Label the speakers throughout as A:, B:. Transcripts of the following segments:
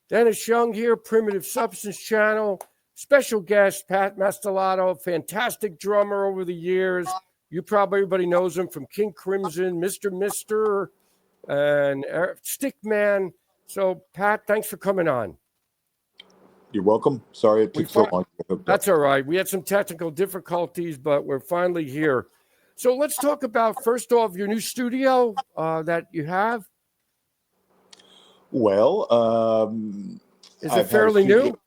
A: Dennis Young here, Primitive Substance Channel. Special guest, Pat Mastelotto, fantastic drummer over the years. Everybody knows him from King Crimson, Mr. Mister, and Stickmen. So, Pat, thanks for coming on.
B: You're welcome. Sorry it took so long to get hooked up.
A: That's all right. We had some technical difficulties, but we're finally here. So let's talk about, first off, your new studio that you have.
B: Well,
A: is it fairly new?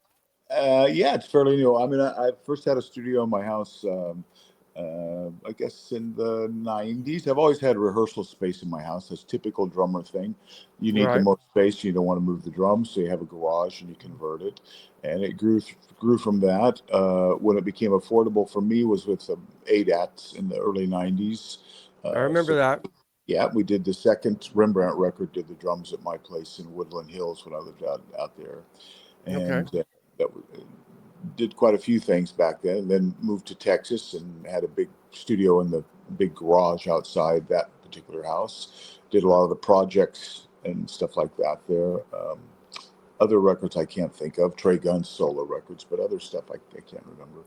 B: Yeah, it's fairly new. I mean, I first had a studio in my house, I guess in the 90s. I've always had a rehearsal space in my house. That's a typical drummer thing. You need the most space. You don't want to move the drums, so you have a garage and you convert it. And it grew from that. When it became affordable for me was with Oates in the early 90s.
A: I remember that.
B: Yeah, we did the second Rembrandt record, did the drums at my place in Woodland Hills when I lived out there. And did quite a few things back then, and then moved to Texas and had a big studio in the big garage outside that particular house. Did a lot of the projects and stuff like that there. Other records I can't think of, Trey Gunn's solo records, but other stuff I can't remember.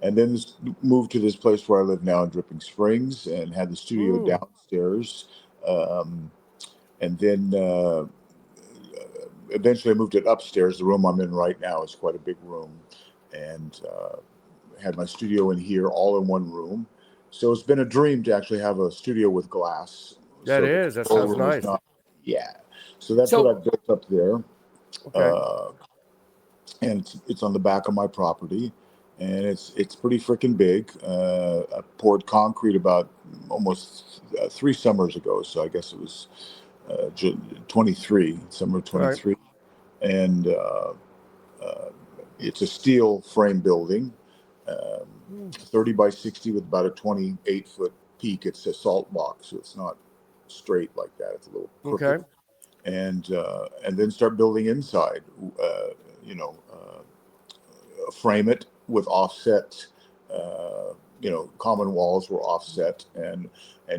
B: And then moved to this place where I live now in Dripping Springs and had the studio downstairs. And then eventually I moved it upstairs. The room I'm in right now is quite a big room. And had my studio in here all in one room. So it's been a dream to actually have a studio with glass.
A: That sounds nice.
B: So that's what I built up there. And it's on the back of my property. And it's pretty freaking big. I poured concrete about almost 3 summers ago. So I guess it was summer 23. Right. And it's a steel frame building, 30 by 60 with about a 28-foot peak. It's a salt box, so it's not straight like that. It's a little crooked. And then start building inside. Frame it with offset. Common walls were offset, and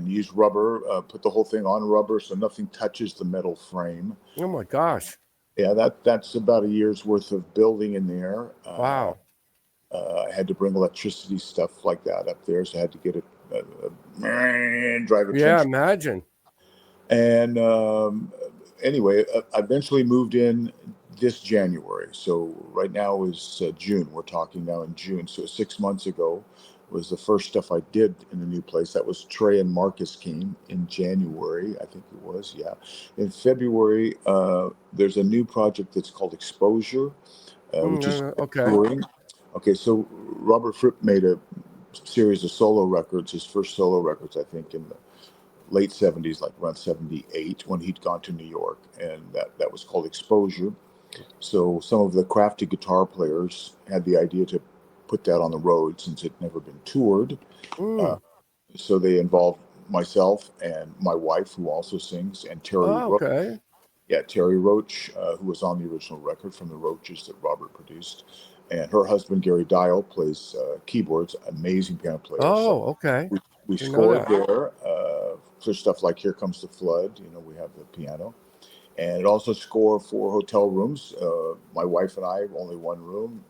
B: use rubber. Put the whole thing on rubber so nothing touches the metal frame.
A: Oh my gosh!
B: Yeah, that's about a year's worth of building in there.
A: Wow.
B: I had to bring electricity, stuff like that up there, so I had to get it, drive a
A: Yeah, imagine.
B: And anyway, I eventually moved in this January. So right now is June. We're talking now in June. So 6 months ago was the first stuff I did in the new place. That was Trey and Marcus came in January, I think it was. Yeah. In February, there's a new project that's called Exposure, which is touring. Okay, so Robert Fripp made a series of solo records, his first solo records, I think, in the late 70s, like around 78, when he'd gone to New York, and that was called Exposure. So some of the crafty guitar players had the idea to put that on the road since it'd never been toured. So they involved myself and my wife, who also sings, and Terry Roach. Yeah, Terry Roach, who was on the original record from the Roaches that Robert produced. And her husband, Gary Dial, plays keyboards, amazing piano player. We scored there for stuff like Here Comes the Flood. We have the piano. And it also scored 4 hotel rooms. My wife and I, only one room.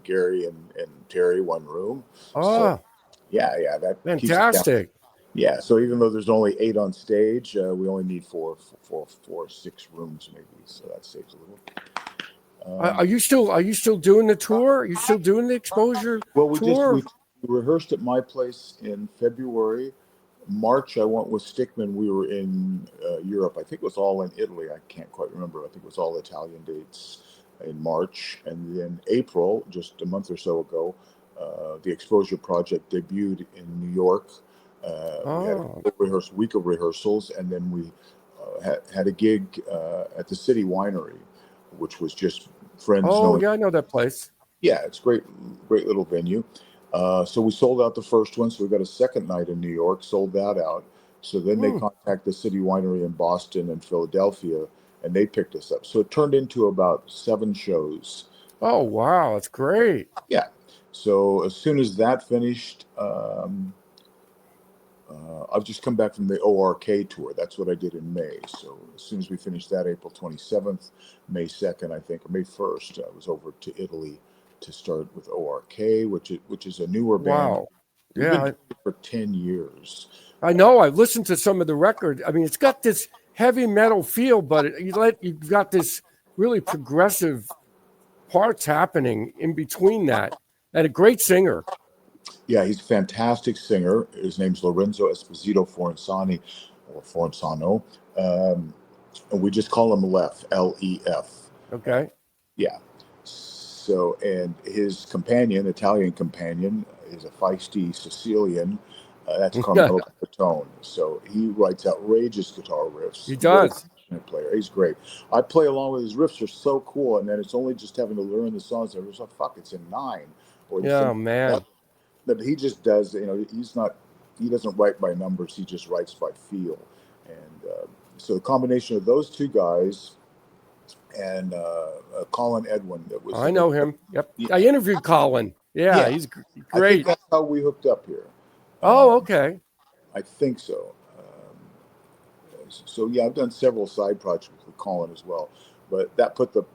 B: Gary and Terry, one room. So, that
A: fantastic.
B: Yeah, so even though there's only 8 on stage, we only need 4 or 6 rooms maybe. So that saves a little.
A: Are you still doing the tour? Are you still doing the Exposure tour?
B: We rehearsed at my place in February. March, I went with Stickmen. We were in Europe. I think it was all in Italy. I can't quite remember. I think it was all Italian dates in March. And then April, just a month or so ago, the Exposure Project debuted in New York. We had a week of rehearsals, and then we had a gig at the City Winery, which was just friends.
A: I know that place.
B: Yeah, it's great little venue. So we sold out the first one. So we got a second night in New York, sold that out. So then they contacted the City Winery in Boston and Philadelphia, and they picked us up. So it turned into about 7 shows.
A: Oh, wow. That's great.
B: Yeah. So as soon as that finished, I've just come back from the O.R.K. tour. That's what I did in May. So as soon as we finished that, April 27th, May 2nd, I think, or May 1st, I was over to Italy to start with O.R.K., which is a newer band.
A: Wow.
B: We've been
A: Yeah,
B: doing it for 10 years.
A: I know. I've listened to some of the record. I mean, it's got this heavy metal feel, but you've got this really progressive parts happening in between that, and a great singer.
B: Yeah, he's a fantastic singer. His name's Lorenzo Esposito Forensani, or Forensano. And we just call him Lef, L-E-F.
A: Okay.
B: Yeah. So, and his companion, Italian companion, is a feisty Sicilian. That's Carmelo Capitone. So he writes outrageous guitar riffs.
A: He
B: Very
A: does.
B: passionate player. He's great. I play along with his riffs are so cool, and then it's only just having to learn the songs. I was like, fuck, it's in 9, or it's
A: Yeah,
B: in
A: man.
B: 11. But he just does. He doesn't write by numbers. He just writes by feel. And so the combination of those two guys and Colin Edwin, that was
A: I know him. Yep.
B: yeah,
A: I interviewed Colin. Yeah,
B: yeah.
A: he's
B: I think
A: great.
B: that's how we hooked up here.
A: Oh, okay.
B: I think so. So yeah, I've done several side projects with Colin as well, but that put the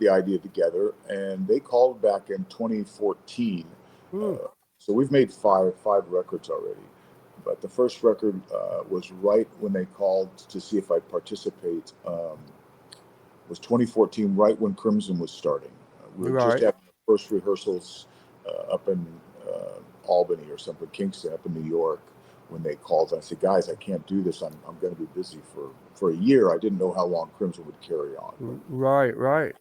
B: idea together, and they called back in 2014.
A: Hmm.
B: So we've made five records already, but the first record was right when they called to see if I'd participate. Was 2014, right when Crimson was starting. We were just
A: Right.
B: having the first rehearsals up in Albany or something, Kingston, up in New York, when they called. I said, guys, I can't do this. I'm going to be busy for a year. I didn't know how long Crimson would carry on.
A: Right.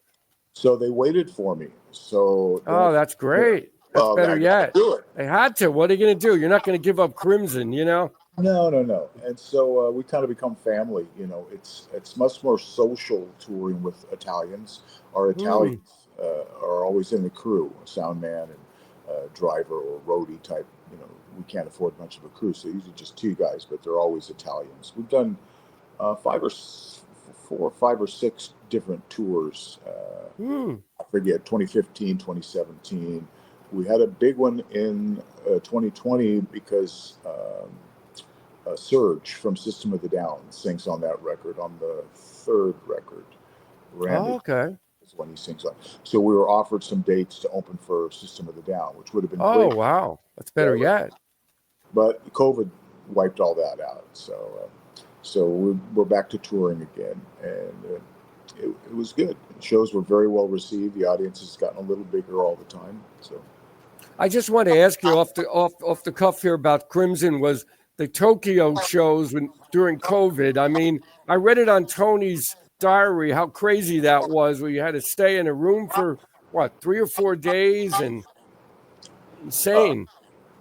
B: So they waited for me. So
A: Oh, that's great. That's better
B: I got
A: yet.
B: to do it.
A: They had to. What are you going to do? You're not going to give up Crimson, you know?
B: No. And so we kind of become family. It's much more social touring with Italians. Our Italians are always in the crew, a sound man and driver or roadie type. We can't afford much of a crew, so usually just 2 guys, but they're always Italians. We've done 5 or 6 different tours. I forget, 2015, 2017. We had a big one in 2020 because Surge from System of the Down sings on that record, on the 3rd record. Randy
A: Okay.
B: is when he sings on. So we were offered some dates to open for System of the Down, which would have been
A: Oh,
B: great.
A: wow. That's better yet.
B: But COVID wiped all that out. So we're back to touring again, and it was good. Shows were very well received. The audience has gotten a little bigger all the time. So
A: I just want to ask you off the cuff here about Crimson. Was the Tokyo shows during COVID? I mean, I read it on Tony's diary how crazy that was, where you had to stay in a room for 3 or 4 days, and insane.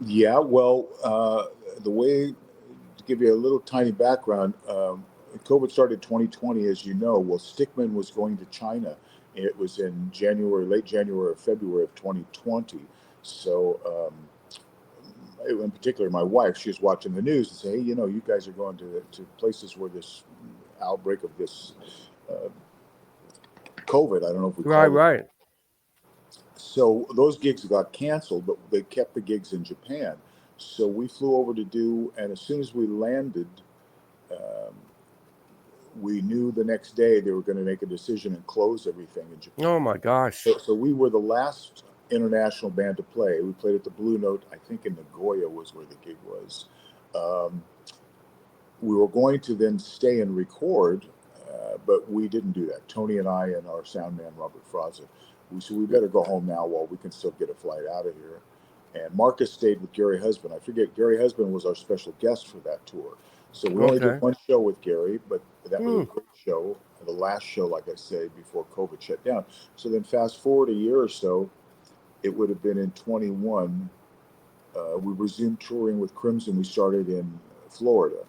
B: yeah, well, the way, to give you a little tiny background, COVID started 2020, as you know. Well, Stickmen was going to China. It was in late January or February of 2020. So, in particular, my wife, she was watching the news and said, hey, you guys are going to places where this outbreak of this COVID, I don't know if we call it.
A: Right.
B: So those gigs got canceled, but they kept the gigs in Japan. So we flew over to do, and as soon as we landed, we knew the next day they were going to make a decision and close everything in Japan.
A: Oh my gosh.
B: So we were the last international band to play. We played at the Blue Note, I think in Nagoya was where the gig was. We were going to then stay and record, but we didn't do that. Tony and I and our sound man, Robert Fraza, we said we better go home now while we can still get a flight out of here. And Marcus stayed with Gary Husband. I forget, Gary Husband was our special guest for that tour. So we only did one show with Gary, but that was a great show. The last show, like I say, before COVID shut down. So then fast forward a year or so, it would have been in 21. We resumed touring with Crimson. We started in Florida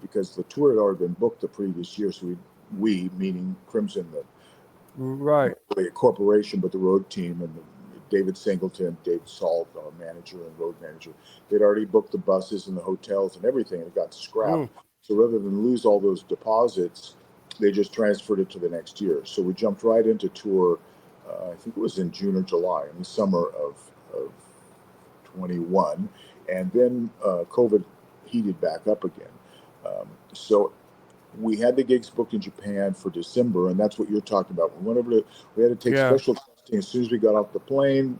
B: because the tour had already been booked the previous year. So we meaning Crimson, the corporation, but the road team and David Singleton, Dave Salt, our manager and road manager, they'd already booked the buses and the hotels and everything. It got scrapped. So rather than lose all those deposits, they just transferred it to the next year. So we jumped right into tour. I think it was in June or July, in the summer of 21. And then COVID heated back up again. So we had the gigs booked in Japan for December, and that's what you're talking about. We had to take special testing as soon as we got off the plane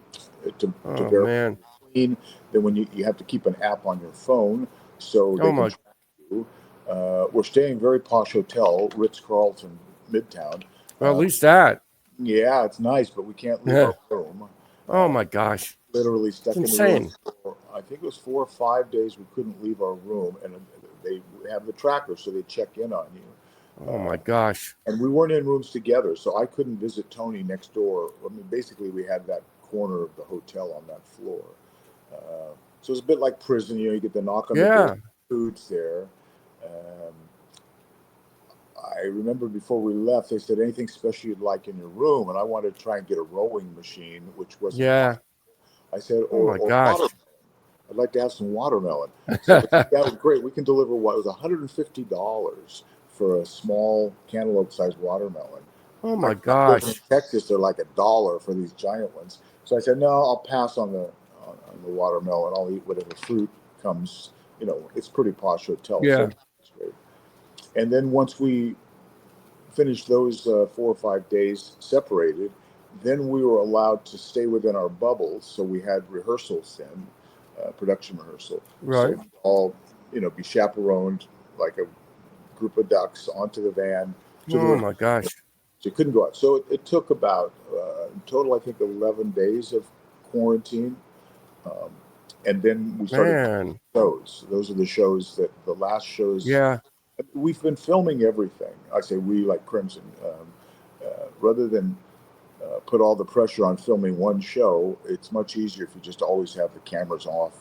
B: to verify
A: man.
B: clean. Then when you have to keep an app on your phone so they can track you. We're staying in a very posh hotel, Ritz-Carlton, Midtown.
A: Well, at least that.
B: Yeah, it's nice, but we can't leave our room.
A: Oh my gosh.
B: Literally stuck
A: It's
B: in the room
A: insane.
B: for, I think it was 4 or 5 days. We couldn't leave our room, and they have the tracker, so they check in on you.
A: Oh my gosh.
B: And we weren't in rooms together, so I couldn't visit Tony next door. I mean, basically, we had that corner of the hotel on that floor. So it's a bit like prison. You get the knock on the door, food's there. I remember before we left, they said, anything special you'd like in your room? And I wanted to try and get a rowing machine, which wasn't possible. I said, or watermelon. I'd like to have some watermelon. So that was great. We can deliver what was $150 for a small cantaloupe-sized watermelon.
A: Oh my gosh!
B: In Texas, they're like $1 for these giant ones. So I said, no, I'll pass on the watermelon. I'll eat whatever fruit comes. It's pretty posh hotel.
A: Yeah.
B: So it's great. And then once we finished those 4 or 5 days separated, then we were allowed to stay within our bubbles. So we had rehearsals then, production rehearsal.
A: Right.
B: So all, be chaperoned like a group of ducks onto the van.
A: My gosh.
B: So you couldn't go out. So it took about, in total, I think 11 days of quarantine. And then we started shows. Those are the shows the last shows.
A: Yeah.
B: We've been filming everything. I say we like Crimson. Rather than put all the pressure on filming one show, it's much easier if you just always have the cameras on,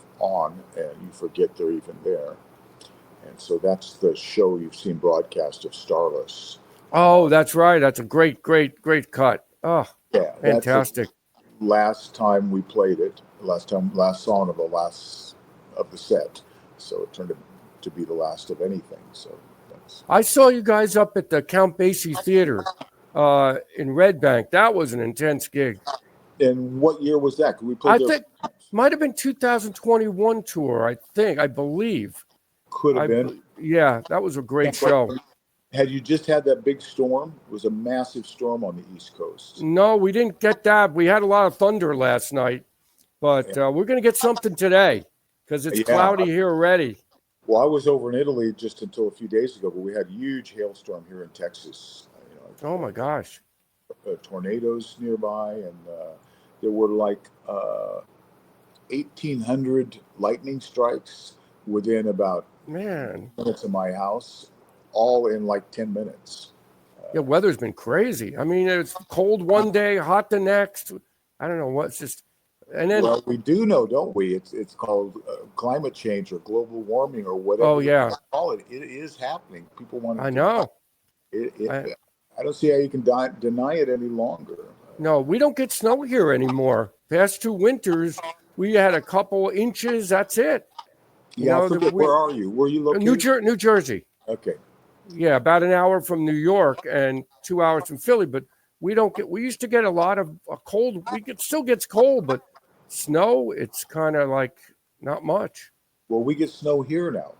B: and you forget they're even there. And so that's the show you've seen broadcast of Starless.
A: Oh, that's right. That's a great cut. Oh, yeah, fantastic.
B: Last time we played it, last song of the set. So it turned to be the last of anything. So I
A: saw you guys up at the Count Basie Theater in Red Bank. That was an intense gig.
B: And what year was that? We played
A: I think might have been 2021 tour. I believe.
B: Could have been.
A: Yeah, that was a great show.
B: Had you just had that big storm? It was a massive storm on the East Coast.
A: No, we didn't get that. We had a lot of thunder last night, but we're going to get something today because it's cloudy here already.
B: Well, I was over in Italy just until a few days ago, but we had huge hailstorm here in Texas.
A: Oh my gosh!
B: Tornadoes nearby, and there were like 1,800 lightning strikes within about minutes of my house, all in like 10 minutes.
A: Weather's been crazy. I mean, it's cold one day, hot the next. I don't know what's just. And then,
B: well, we do know, don't we? It's called climate change or global warming or whatever.
A: Oh yeah,
B: you call it. It is happening. People want to.
A: I know.
B: I don't see how you can deny it any longer.
A: No, we don't get snow here anymore. Past 2 winters, we had a couple inches. That's it.
B: Yeah, where are you? Where are you located?
A: New Jersey.
B: Okay.
A: Yeah, about an hour from New York and 2 hours from Philly. But we used to get a lot of cold. It still gets cold, but snow, it's kind of like not much.
B: Well, we get snow here now.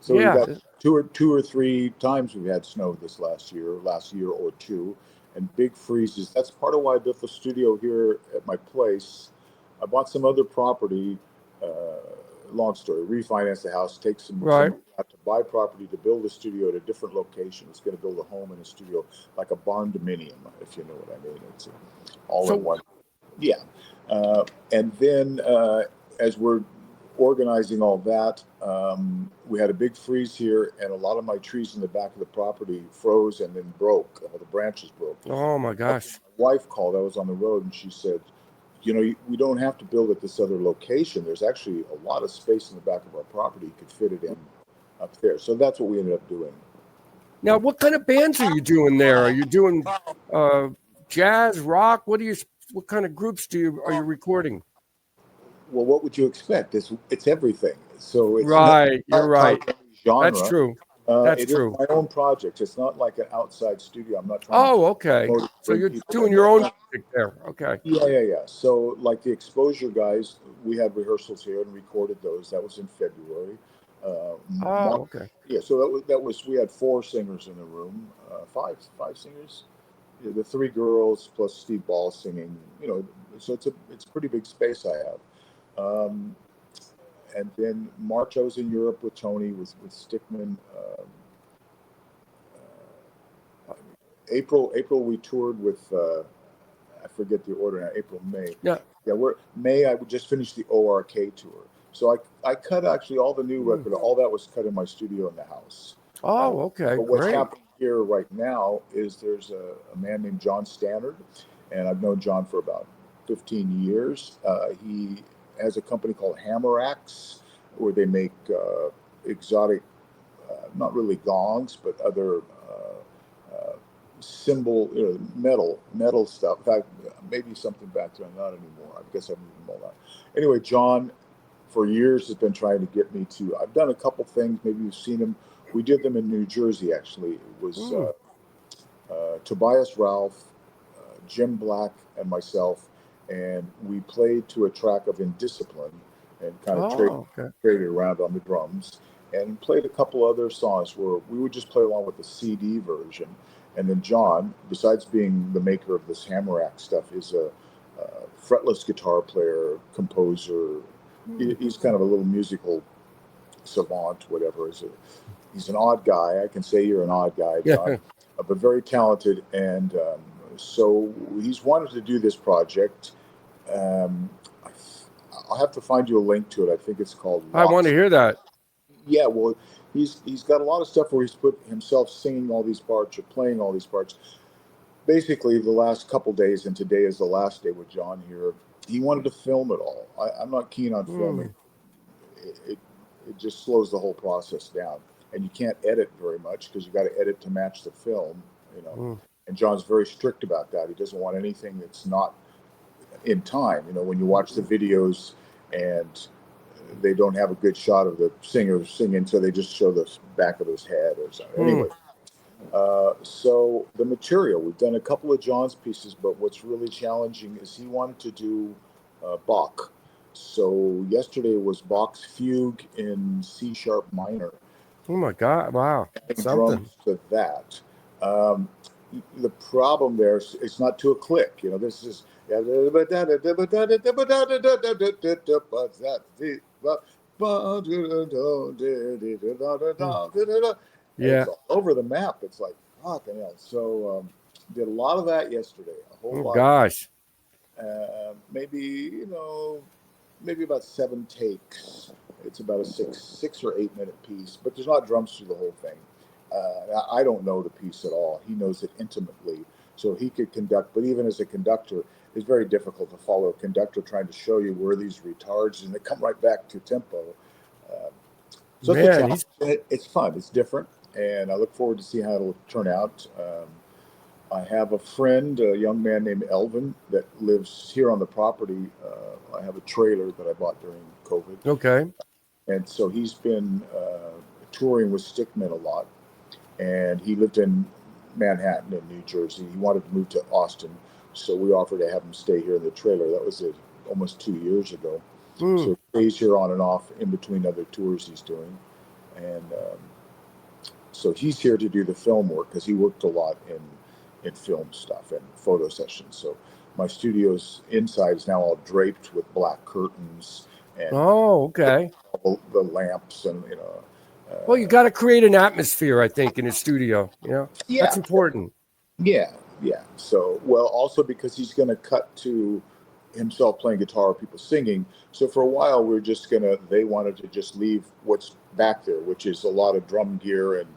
B: So we've got two or three times we've had snow this last year or two, and big freezes. That's part of why I built the studio here at my place. I bought some other property. Long story, refinance the house, take some out to buy property to build a studio at a different location. It's going to build a home and a studio, like a barn dominium, if you know what I mean. It's all in one. Yeah. And then as we're organizing all that, we had a big freeze here, and a lot of my trees in the back of the property froze and then broke. The branches broke.
A: Oh my gosh.
B: My wife called. I was on the road, and she said, we don't have to build at this other location. There's actually a lot of space in the back of our property. You could fit it in up there. So that's what we ended up doing.
A: Now, what kind of bands are you doing there? Are you doing jazz, rock? What kind of groups are you recording?
B: Well, what would you expect? It's everything. So it's
A: you're right.
B: Genre.
A: That's true. That's true.
B: It's my own project. It's not like an outside studio. I'm not trying.
A: Oh, okay. So you're doing your own music there. Okay.
B: Yeah. So like the Exposure guys, we had rehearsals here and recorded those. That was in February.
A: Oh, okay.
B: Yeah, so that was we had four singers in the room, five singers. Yeah, the three girls plus Steve Ball singing. So it's a pretty big space I have. And then March I was in Europe with Tony with Stickmen. April we toured with I forget the order now. April, May.
A: Yeah.
B: Yeah, we're May. I would just finish the O.R.K tour. So I cut actually all the new record. All that was cut in my studio in the house.
A: Oh, okay,
B: But what's
A: great.
B: happening here right now is there's a man named John Stannard, and I've known John for about 15 years. He has a company called Hammer Axe, where they make exotic, not really gongs, but other cymbal, metal stuff. In fact, maybe something back there, not anymore. I guess I've moved them all out. Anyway, John, for years, has been trying to get me to. I've done a couple things. Maybe you've seen him. We did them in New Jersey, actually. It was Tobias Ralph, Jim Black, and myself, and we played to a track of Indiscipline and kind of traded around on the drums and played a couple other songs where we would just play along with the CD version. And then John, besides being the maker of this Hammer Axe stuff, is a fretless guitar player, composer. He's kind of a little musical savant, whatever. He's an odd guy. I can say you're an odd guy, John, but very talented. And so he's wanted to do this project. I'll have to find you a link to it. I think it's called
A: I want to hear that.
B: Yeah, well, he's got a lot of stuff where he's put himself singing all these parts or playing all these parts. Basically, the last couple days, and today is the last day with John here, he wanted to film it all. I'm not keen on filming. It just slows the whole process down, and you can't edit very much because you got to edit to match the film, And John's very strict about that. He doesn't want anything that's not in time. When you watch the videos and they don't have a good shot of the singer singing, so they just show the back of his head or something. Anyway, so the material, we've done a couple of John's pieces, but what's really challenging is he wanted to do Bach. So yesterday was Bach's Fugue in C sharp minor.
A: Oh my God! Wow,
B: drums to that. The problem there is it's not to a click. This is yeah. It's all over the map. It's like fucking hell. So did a lot of that yesterday. A whole lot.
A: Gosh.
B: Maybe about 7 takes. It's about a 6 or 8 minute piece, but there's not drums through the whole thing. I don't know the piece at all. He knows it intimately, so he could conduct. But even as a conductor, it's very difficult to follow a conductor trying to show you where these retards and they come right back to tempo. So it's a challenge. It's fun. It's different, and I look forward to see how it'll turn out. I have a friend, a young man named Elvin, that lives here on the property. I have a trailer that I bought during COVID.
A: Okay.
B: And so he's been touring with Stickmen a lot. And he lived in Manhattan in New Jersey. He wanted to move to Austin. So we offered to have him stay here in the trailer. That was almost 2 years ago. So he stays here on and off in between other tours he's doing. And so he's here to do the film work because he worked a lot in film stuff and photo sessions. So my studio's inside is now all draped with black curtains and the lamps and
A: well, you got to create an atmosphere, I think, in a studio. That's important.
B: Yeah. So also because he's going to cut to himself playing guitar or people singing. So for a while they wanted to just leave what's back there, which is a lot of drum gear and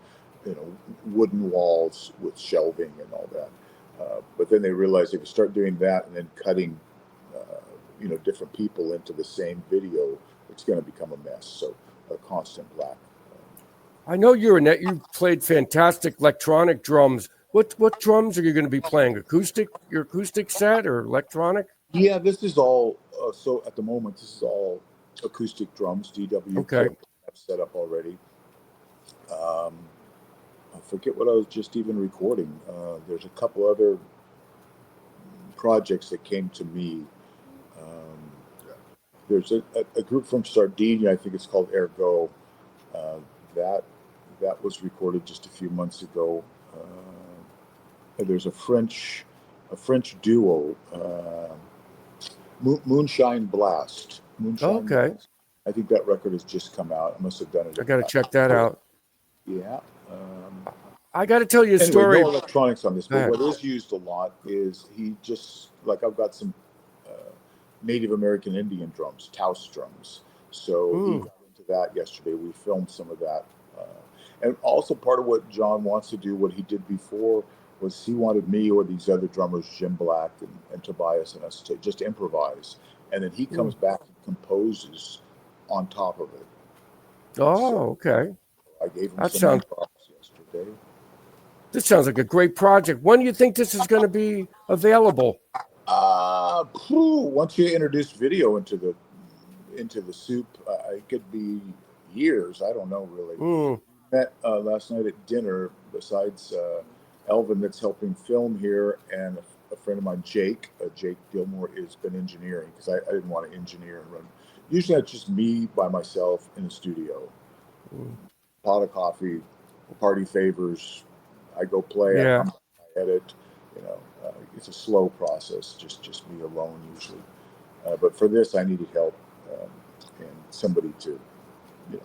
B: wooden walls with shelving and all that. But then they realized if you start doing that and then cutting, different people into the same video, it's going to become a mess. So a constant black.
A: I know you played fantastic electronic drums. What drums are you going to be playing? Your acoustic set or electronic?
B: Yeah, this is all. So at the moment, this is all acoustic drums. DW.
A: Okay.
B: I've set up already. I forget what I was just even recording. There's a couple other projects that came to me. There's a group from Sardinia, I think it's called Ergo. That that was recorded just a few months ago. There's a French duo, Moonshine Blast. Moonshine
A: Okay.
B: Blast. I think that record has just come out. I must have done it.
A: I got to check that out.
B: Yeah.
A: I got to tell you a
B: Anyway,
A: story.
B: no electronics on this,
A: Go
B: but
A: ahead.
B: what is used a lot is he just, like, I've got some Native American Indian drums, Taos drums. So he
A: Mm.
B: got into that yesterday. We filmed some of that. And also part of what John wants to do, what he did before, was he wanted me or these other drummers, Jim Black and Tobias and us, to just improvise. And then he comes
A: Mm.
B: back and composes on top of it. So
A: Oh, okay.
B: I gave him
A: That
B: some
A: sounds.
B: props yesterday.
A: This sounds like a great project. When do you think this is going to be available?
B: Once you introduce video into the soup, it could be years. I don't know really.
A: Mm.
B: Met last night at dinner. Besides Elvin, that's helping film here, and a friend of mine, Jake. Jake Gilmore has been engineering because I didn't want to engineer and run. Usually, it's just me by myself in the studio.
A: Mm.
B: Pot of coffee, party favors. I go play. I
A: Yeah.
B: come back, I edit. You know, it's a slow process. Just me alone usually. But for this, I needed help and somebody to, you know,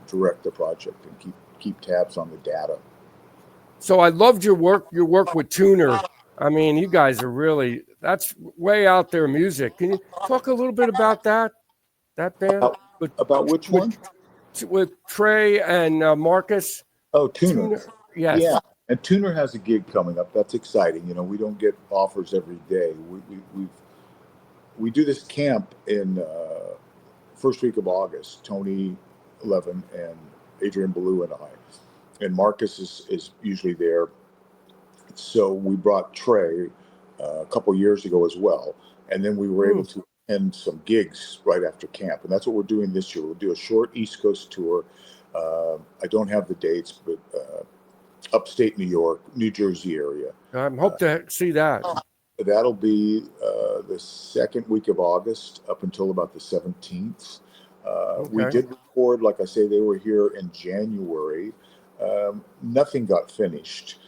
B: direct the project and keep tabs on the data.
A: So I loved your work. Your work with Tuner. I mean, you guys are really. That's way out there music. Can you talk a little bit about that? That band with
B: About which
A: with
B: one?
A: with Trey and Marcus
B: Oh, Tuner.
A: Tuner. Yes.
B: Yeah, and Tuner has a gig coming up. That's exciting. You know, we don't get offers every day. We do this camp in first week of August. Tony Levin and Adrian Ballou and I, and Marcus is usually there. So we brought Trey a couple years ago as well, and then we were able
A: Mm.
B: to end some gigs right after camp, and that's what we're doing this year. We'll do a short East Coast tour. I don't have the dates, but upstate New York, New Jersey area.
A: I hope to see that.
B: That'll be the second week of August up until about the 17th. We
A: Okay.
B: did record, like I say, they were here in January. Nothing got finished.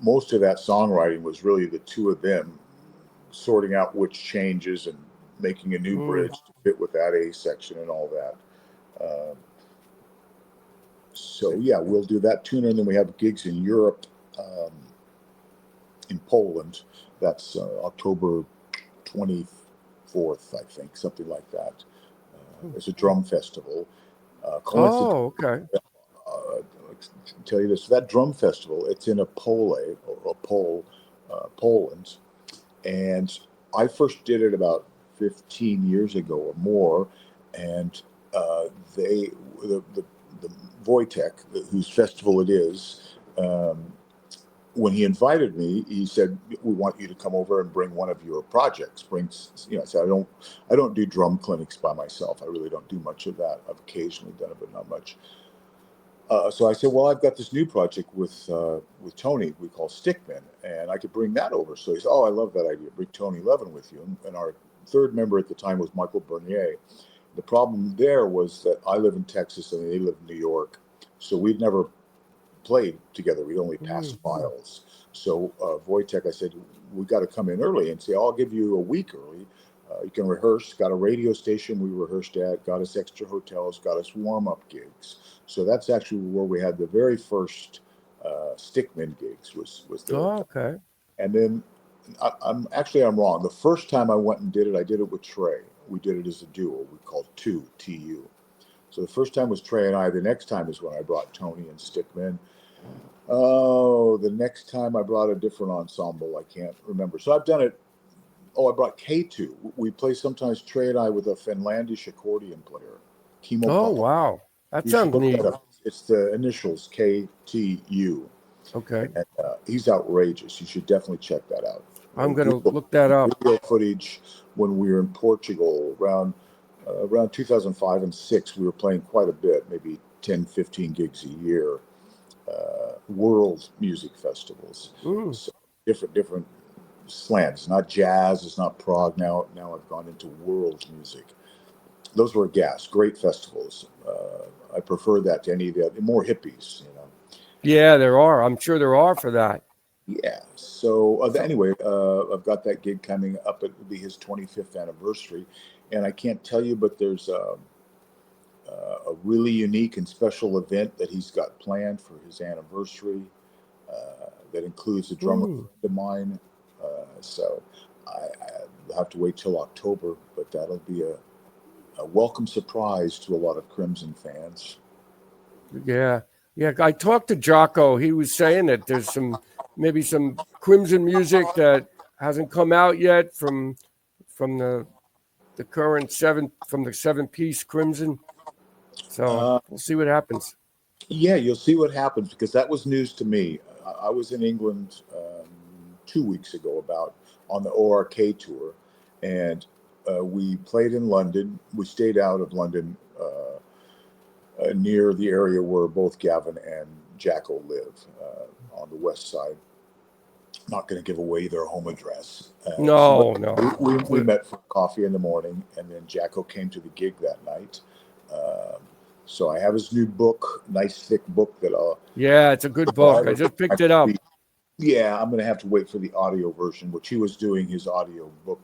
B: Most of that songwriting was really the two of them sorting out which changes and making a new
A: Mm.
B: bridge to fit with that A section and all that. So yeah, we'll do that tuner, and then we have gigs in Europe, in Poland. That's October 24th, I think, something like that. There's a drum festival. Coincidentally,
A: Oh, okay.
B: tell you this: that drum festival, it's in Poland, and I first did it about 15 years ago or more, and they the Wojtek, whose festival it is. When he invited me, he said, "We want you to come over and bring one of your projects." I said, I don't do drum clinics by myself. I really don't do much of that. I've occasionally done it, but not much. So I said, "Well, I've got this new project with Tony we call Stickmen, and I could bring that over." So he said, "Oh, I love that idea. Bring Tony Levin with you." And our third member at the time was Michael Bernier. The problem there was that I live in Texas and they live in New York, so we'd never played together. We only passed
A: Mm.
B: files. So Wojtek, I said, we got to come in early and say, I'll give you a week early. You can rehearse. Got a radio station we rehearsed at. Got us extra hotels. Got us warm-up gigs. So that's actually where we had the very first Stickmen gigs was there.
A: Oh, okay.
B: And then I'm wrong. The first time I went and did it, I did it with Trey. We did it as a duo. We called TU. So the first time was Trey and I. The next time is when I brought Tony and Stickmen. Oh, the next time I brought a different ensemble. I can't remember. So I've done it. Oh, I brought K2. We play sometimes Trey and I with a Finlandish accordion player, Kimo
A: Oh,
B: Papa.
A: wow. That
B: You should
A: sounds
B: look
A: neat.
B: that up. It's the initials KTU.
A: Okay.
B: And he's outrageous. You should definitely check that out.
A: I'm going to look that up.
B: Video footage when we were in Portugal around 2005 and 6. We were playing quite a bit, maybe 10, 15 gigs a year. World music festivals.
A: Mm.
B: So different slants. It's not jazz. It's not prog. Now I've gone into world music. Those were gas, great festivals. I prefer that to any of the other, more hippies, you know.
A: Yeah, there are. I'm sure there are for that.
B: Yeah. So
A: So,
B: anyway, I've got that gig coming up. It will be his 25th anniversary, and I can't tell you, but there's a really unique and special event that he's got planned for his anniversary. That includes a drummer friend of mine. So I'll have to wait till October, but that'll be a welcome surprise to a lot of Crimson fans.
A: yeah. Yeah. I talked to Jocko. He was saying that there's maybe some Crimson music that hasn't come out yet from the current from the 7-piece Crimson. So
B: Uh,
A: we'll see what happens.
B: yeah, you'll see what happens because that was news to me. I was in England 2 weeks ago about on the O.R.K tour, and we played in London. We stayed out of London near the area where both Gavin and Jacko live on the west side. Not going to give away their home address.
A: No, no.
B: We met for coffee in the morning, and then Jacko came to the gig that night. Um, so I have his new book, nice thick book that I'll.
A: Yeah, it's a good book. I just picked it up.
B: Yeah, I'm going to have to wait for the audio version, which he was doing his audio book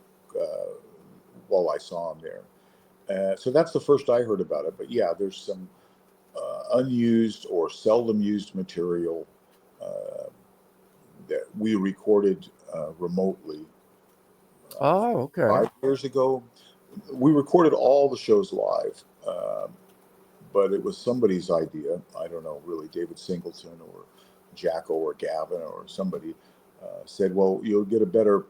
B: while I saw him there. So that's the first I heard about it. But yeah, there's some unused or seldom used material uh, that we recorded remotely
A: Oh, okay.
B: 5 years ago. We recorded all the shows live, but it was somebody's idea. I don't know, really, David Singleton or Jacko or Gavin or somebody said, "Well, you'll get a better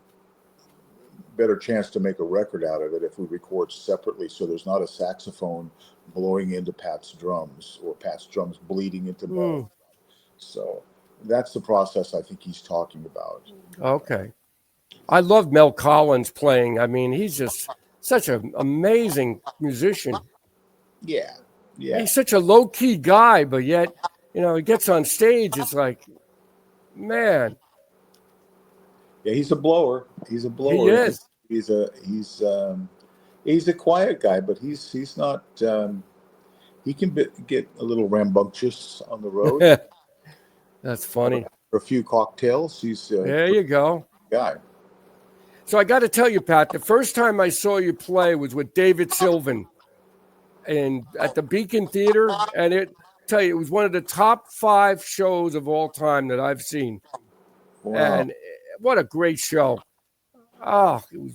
B: chance to make a record out of it if we record separately, so there's not a saxophone blowing into Pat's drums or Pat's drums bleeding into Mel." So that's the process I think he's talking about.
A: Okay. I love Mel Collins playing. I mean, he's just such an amazing musician.
B: Yeah, yeah,
A: He's such a low key guy, but yet, he gets on stage. It's like, man,
B: yeah. He's a blower. He's a
A: he
B: blower.
A: is.
B: He's a quiet guy, but he's not. He can get a little rambunctious on the road.
A: That's funny.
B: For a few cocktails, he's a
A: There you go.
B: guy.
A: So I got to tell you, Pat, the first time I saw you play was with David Sylvian and at the Beacon Theater, and it was one of the top 5 shows of all time that I've seen.
B: Wow.
A: And what a great show. Oh, it was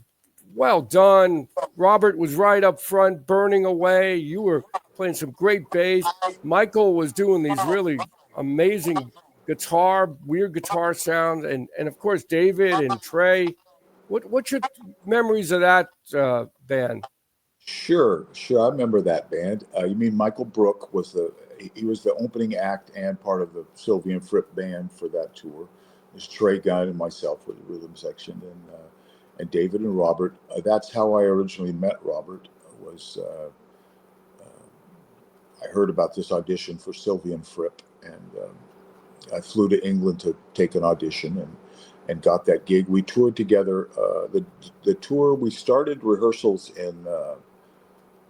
A: well done. Robert was right up front, burning away. You were playing some great bass. Michael was doing these really amazing weird guitar sounds. And of course, David and Trey. What's your memories of that band?
B: Sure. I remember that band. You mean Michael Brook he was the opening act and part of the Sylvian Fripp band for that tour. There's Trey Gunn and myself with the rhythm section, and David and Robert. That's how I originally met Robert. I heard about this audition for Sylvian Fripp, and I flew to England to take an audition and got that gig. We toured together. The tour, we started rehearsals in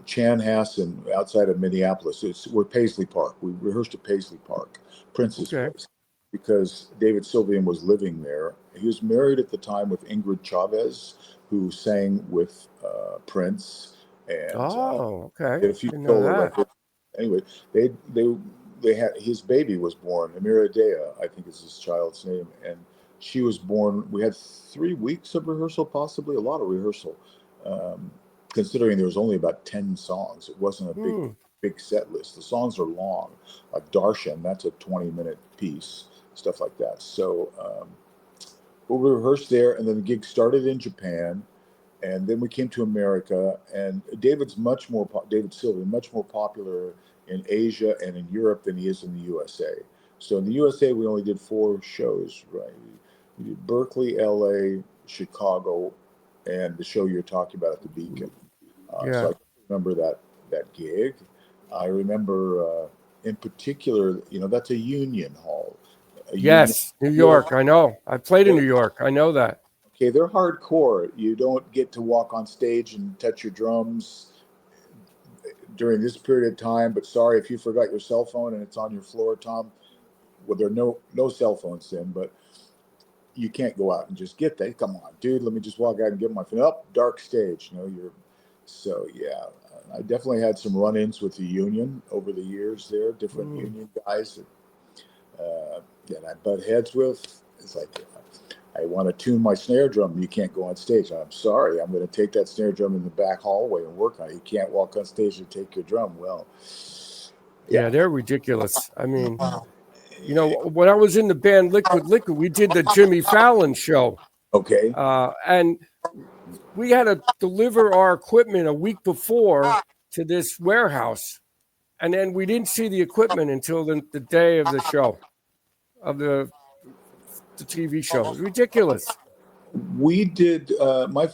B: Chanhassen outside of Minneapolis. We're Paisley Park. We rehearsed at Paisley Park, Prince's place, because David Sylvian was living there. He was married at the time with Ingrid Chavez, who sang with Prince and did a few solo records. Anyway, they had his baby was born. Amira Dea, I think is his child's name, and she was born. We had 3 weeks of rehearsal, possibly a lot of rehearsal. Considering there was only about 10 songs. It wasn't a big set list. The songs are long, like Darshan, that's a 20-minute piece, stuff like that. So we rehearsed there, and then the gig started in Japan, and then we came to America, and David Sylvian, much more popular in Asia and in Europe than he is in the USA. So in the USA, we only did 4 shows, right? We did Berkeley, LA, Chicago, and the show you're talking about at the Beacon. So I remember that gig. I remember in particular, that's a union hall.
A: Yes, New York. I know. I played in New York. I know that.
B: Okay, they're hardcore. You don't get to walk on stage and touch your drums. during this period of time, but sorry if you forgot your cell phone and it's on your floor, Tom. Well, there are no cell phones then, but you can't go out and just get that. Come on, dude, let me just walk out and get my phone. Up, dark stage. So yeah. I definitely had some run-ins with the union over the years there, different union guys that I butt heads with. It's like, I want to tune my snare drum. You can't go on stage. I'm sorry. I'm going to take that snare drum in the back hallway and work on it. You can't walk on stage and take your drum. Well,
A: Yeah, they're ridiculous. I mean, you know, when I was in the band Liquid Liquid, we did the Jimmy Fallon show.
B: Okay.
A: And we had to deliver our equipment a week before to this warehouse. And then we didn't see the equipment until the day of the show, of the TV show. It was ridiculous.
B: We did it might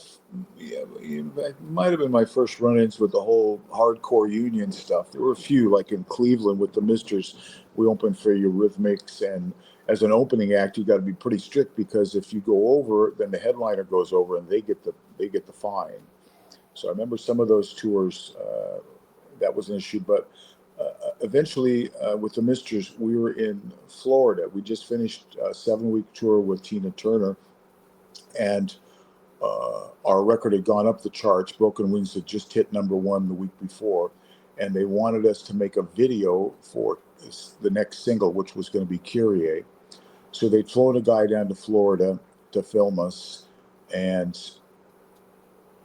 B: have been my first run-ins with the whole hardcore union stuff. There were a few, like in Cleveland with the Misters. We opened for Eurythmics, and as an opening act, you got to be pretty strict, because if you go over, then the headliner goes over, and they get the fine. So I remember some of those tours, that was an issue. But eventually, with the Misters, we were in Florida. We just finished a 7-week tour with Tina Turner, and our record had gone up the charts. Broken Wings had just hit #1 the week before, and they wanted us to make a video for the next single, which was going to be Kyrie. So they'd flown a guy down to Florida to film us, and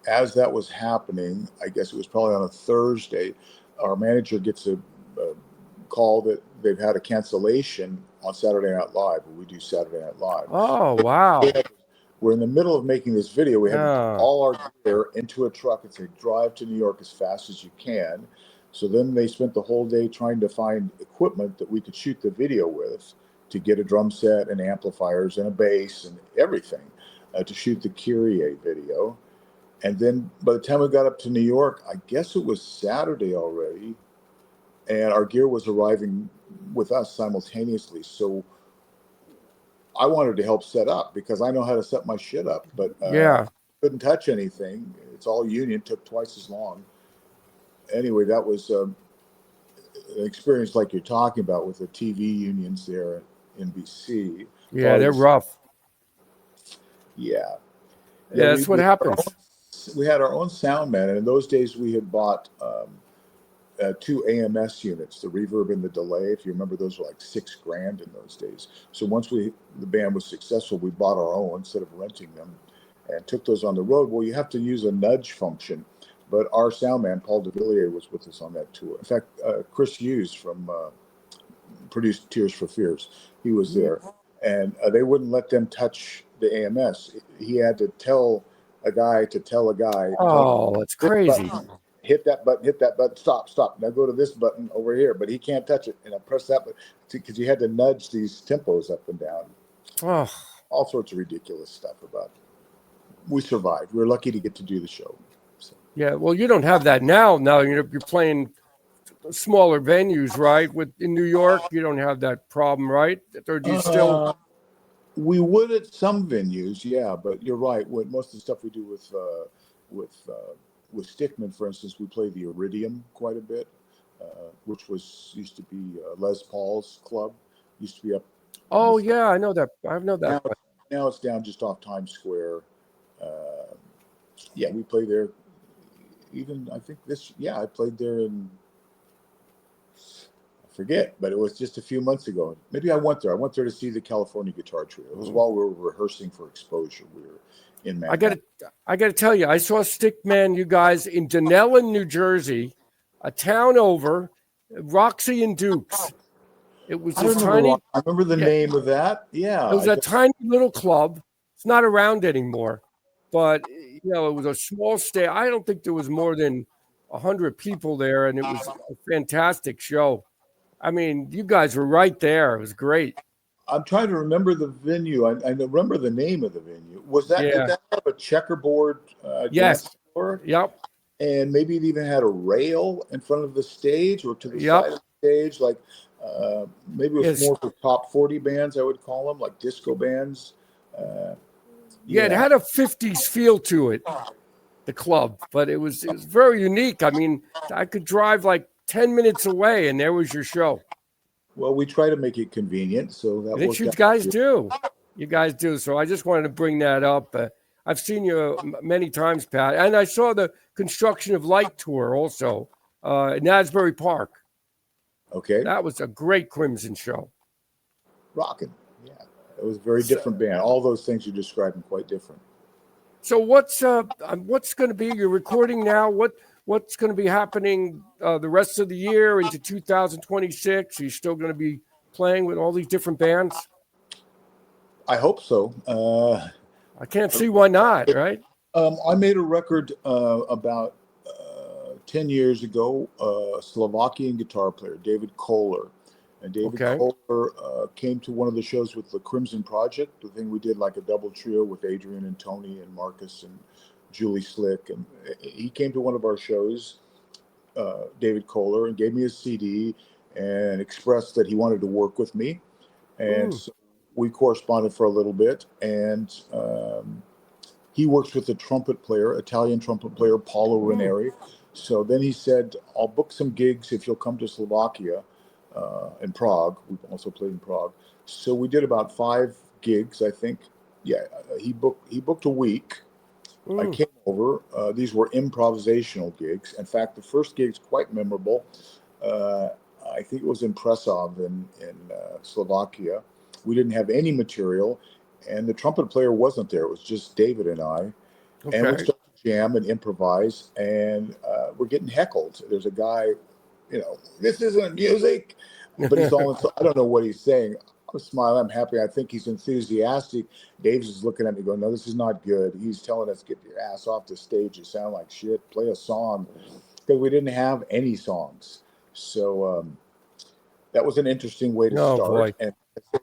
B: as that was happening, I guess it was probably on a Thursday, our manager gets a call that they've had a cancellation on Saturday Night Live. We do Saturday Night Live.
A: Oh, wow.
B: We're in the middle of making this video. We had to put all our gear into a truck and say, drive to New York as fast as you can. So then they spent the whole day trying to find equipment that we could shoot the video with, to get a drum set and amplifiers and a bass and everything, to shoot the Kyrie video. And then by the time we got up to New York, I guess it was Saturday already, and our gear was arriving with us simultaneously. So I wanted to help set up, because I know how to set my shit up, but couldn't touch anything. It's all union, took twice as long. Anyway, that was an experience like you're talking about with the TV unions there at NBC.
A: Yeah, they're rough.
B: Yeah.
A: Yeah, that's what happens.
B: We had our own sound man, and in those days we had bought 2 AMS units, the reverb and the delay. If you remember, those were like $6,000 in those days. So once the band was successful, we bought our own instead of renting them, and took those on the road. Well, you have to use a nudge function, but our sound man, Paul DeVilliers, was with us on that tour. In fact, Chris Hughes from produced Tears for Fears, he was there, and they wouldn't let them touch the AMS. He had to tell a guy to tell a guy.
A: Oh, that's crazy.
B: Hit that button, stop. Now go to this button over here, but he can't touch it. And I press that button, because you had to nudge these tempos up and down.
A: Oh.
B: All sorts of ridiculous stuff about it. We survived. We were lucky to get to do the show. So.
A: Yeah, well, you don't have that now. Now you're playing smaller venues, right? In New York, you don't have that problem, right? Or do you still?
B: We would at some venues, yeah, but you're right. Most of the stuff we do with Stickmen, for instance, we play the Iridium quite a bit, which used to be Les Paul's club. Used to be up.
A: Oh yeah, I know that. I know that.
B: Now it's down just off Times Square. Yeah, we play there. Even I think I played there in. I forget, but it was just a few months ago. Maybe I went there. I went there to see the California Guitar Trio. It was while we were rehearsing for Exposure. We were in Manhattan.
A: I got to tell you, I saw Stickmen, you guys, in Dunellen, New Jersey, a town over, Roxy and Dukes. It was
B: I remember the name of that. Yeah.
A: It was a tiny little club. It's not around anymore. But, it was a small stage. I don't think there was more than 100 people there, and it was a fantastic show. I mean, you guys were right there. It was great.
B: I'm trying to remember the venue. I remember the name of the venue. Did that have a checkerboard dance floor?
A: Yep.
B: And maybe it even had a rail in front of the stage or to the side of the stage. Like maybe it was more for top 40 bands, I would call them, like disco bands.
A: It had a 50s feel to it. the club, but it was very unique. I mean, I could drive like 10 minutes away, and there was your show.
B: Well, we try to make it convenient, so that
A: I think
B: worked
A: you
B: out.
A: guys do. You guys do. So I just wanted to bring that up. I've seen you many times, Pat, and I saw the Construction of Light tour also in Asbury Park.
B: Okay,
A: That was a great Crimson show.
B: rocking. Yeah, it was a very different band. All those things you described are quite different.
A: So what's going to be? You're recording now. What's going to be happening the rest of the year into 2026? Are you still going to be playing with all these different bands?
B: I hope so.
A: I can't see why not, right?
B: I made a record about 10 years ago, Slovakian guitar player, David Kohler. And David Kohler came to one of the shows with the Crimson Project, the thing we did like a double trio with Adrian and Tony and Marcus and Julie Slick. And he came to one of our shows, David Kohler, and gave me a CD and expressed that he wanted to work with me. And so we corresponded for a little bit. And he works with the trumpet player, Italian trumpet player, Paolo Ranieri. So then he said, I'll book some gigs if you'll come to Slovakia in Prague. We've also played in Prague. So we did about 5 gigs, I think. Yeah, he booked a week. I came over. These were improvisational gigs. In fact, the first gig's quite memorable. I think it was in Prešov in Slovakia. We didn't have any material, and the trumpet player wasn't there. It was just David and I. Okay. And we started to jam and improvise, and we're getting heckled. There's a guy, this isn't music, but he's all, I don't know what he's saying. I'm smiling, I'm happy, I think he's enthusiastic. Dave's just looking at me going, no, this is not good. He's telling us, get your ass off the stage, you sound like shit, play a song. Because we didn't have any songs. So that was an interesting way to start. Boy. And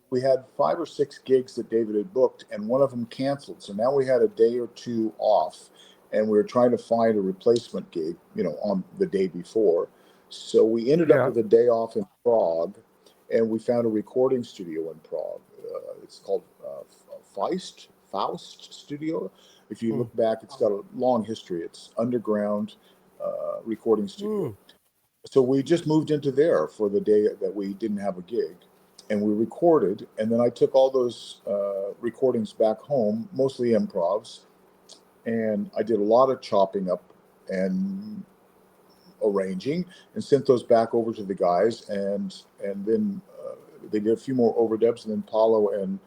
B: we had 5 or 6 gigs that David had booked, and one of them canceled. So now we had a day or 2 off, and we were trying to find a replacement gig, on the day before. So we ended up with a day off in Prague, and we found a recording studio in Prague. It's called Faust Studio. If you look back, it's got a long history. It's underground recording studio. So we just moved into there for the day that we didn't have a gig, and we recorded. And then I took all those recordings back home, mostly improvs, and I did a lot of chopping up and arranging, and sent those back over to the guys. And then they did a few more overdubs, and then Paulo and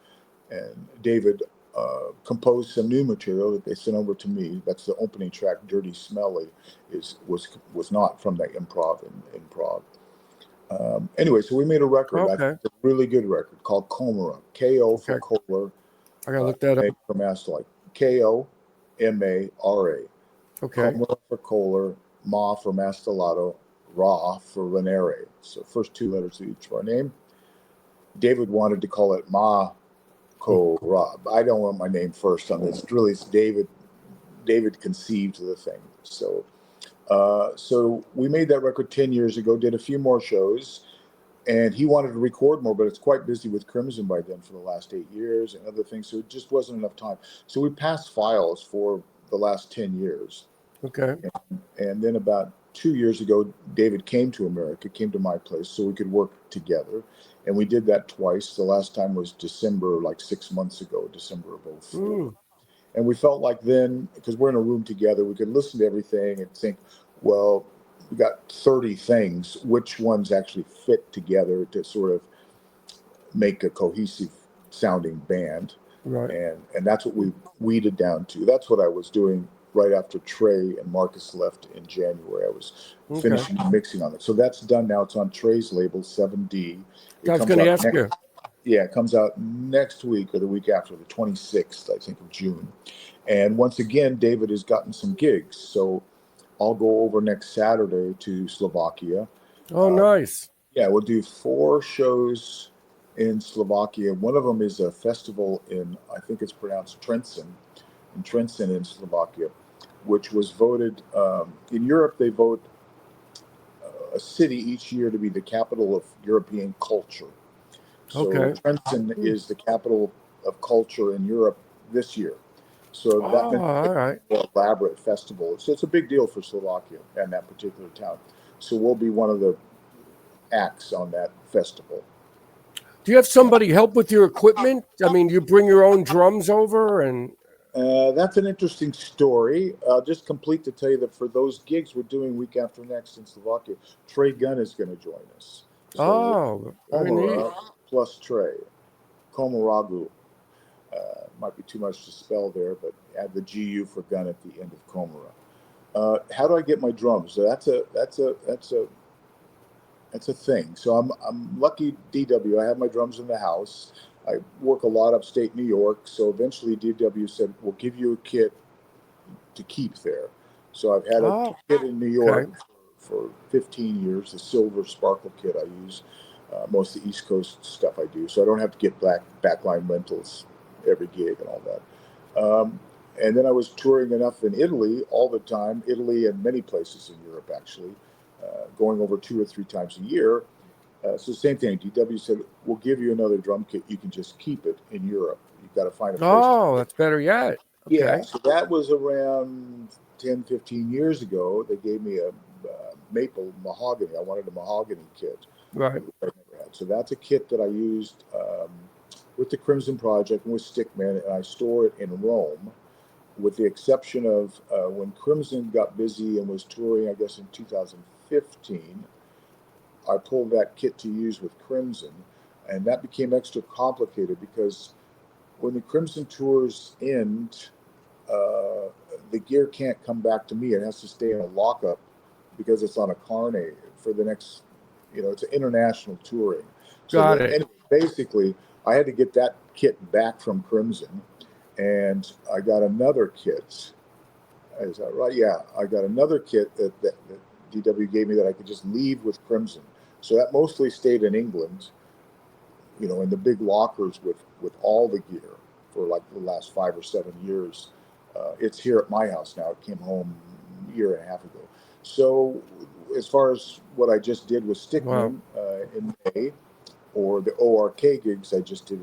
B: David composed some new material that they sent over to me. That's the opening track, "Dirty Smelly," was not from that improv in Prague. Anyway, so we made a record. I think it's a really good record called Komara. K-O for Kohler.
A: I gotta look that up.
B: For Mastelotto. K-O-M-A-R-A.
A: Okay.
B: Komara for Kohler, Ma for Mastelotto, Ra for Ranieri. So first 2 letters of each of our name. David wanted to call it Ma Ko Ra. I don't want my name first on this. Really, it's David. David conceived the thing. So we made that record 10 years ago, did a few more shows, and he wanted to record more, but it's quite busy with Crimson by then for the last 8 years and other things. So it just wasn't enough time. So we passed files for the last 10 years.
A: Okay.
B: And then about 2 years ago, David came to America, came to my place so we could work together. And we did that twice. The last time was December, like 6 months ago, December of 2004. And we felt like then, because we're in a room together, we could listen to everything and think, well, we got 30 things. Which ones actually fit together to sort of make a cohesive sounding band?
A: Right.
B: And that's what we weeded down to. That's what I was doing right after Trey and Marcus left in January. I was finishing mixing on it. So that's done now. It's on Trey's label, 7D.
A: I was going to ask you.
B: Yeah, it comes out next week or the week after, the 26th, I think, of June. And once again, David has gotten some gigs. So I'll go over next Saturday to Slovakia.
A: Oh, nice.
B: Yeah, we'll do 4 shows in Slovakia. One of them is a festival in, I think it's pronounced Trenčín, in Slovakia, which was voted, in Europe, they vote a city each year to be the capital of European culture. So Trenčín is the capital of culture in Europe this year. So that
A: Oh,
B: meant
A: all right.
B: a more elaborate festival. So it's a big deal for Slovakia and that particular town. So we'll be one of the acts on that festival.
A: Do you have somebody help with your equipment? I mean, you bring your own drums over and.
B: That's an interesting story. Just complete to tell you that for those gigs we're doing week after next in Slovakia, Trey Gunn is going to join us. So
A: Oh, very neat.
B: Komara plus Trey, Komaragu. Might be too much to spell there, but add the GU for gun at the end of Komara. How do I get my drums? So that's a thing. So I'm lucky, DW. I have my drums in the house. I work a lot upstate New York. So eventually DW said, we'll give you a kit to keep there. So I've had a
A: Oh,
B: kit in New York
A: okay.
B: for 15 years, the silver sparkle kit I use. Most of the East Coast stuff I do. So I don't have to get backline rentals every gig and all that. And then I was touring enough in Italy all the time, Italy and many places in Europe, actually, going over 2 or 3 times a year. So same thing. DW said, we'll give you another drum kit. You can just keep it in Europe. You've got to find a place to
A: Oh,
B: put it.
A: that's better yet.
B: Yeah,
A: Okay.
B: so that was around 10, 15 years ago. They gave me a maple mahogany. I wanted a mahogany kit.
A: Right.
B: I never had. So that's a kit that I used with the Crimson Project and with Stickmen, and I store it in Rome, with the exception of when Crimson got busy and was touring, I guess in 2015, I pulled that kit to use with Crimson, and that became extra complicated because when the Crimson tours end, uh, the gear can't come back to me. It has to stay in a lockup because it's on a carnet for the next, it's an international touring. So
A: Got
B: that
A: it.
B: anyway, basically, I had to get that kit back from Crimson, and I got another kit. Is that right? Yeah, I got another kit that DW gave me that I could just leave with Crimson. So that mostly stayed in England, in the big lockers with all the gear for like the last 5 or 7 years. It's here at my house now. It came home a year and a half ago. So as far as what I just did with
A: Wow.
B: Stickmen in May, or the O.R.K gigs I just did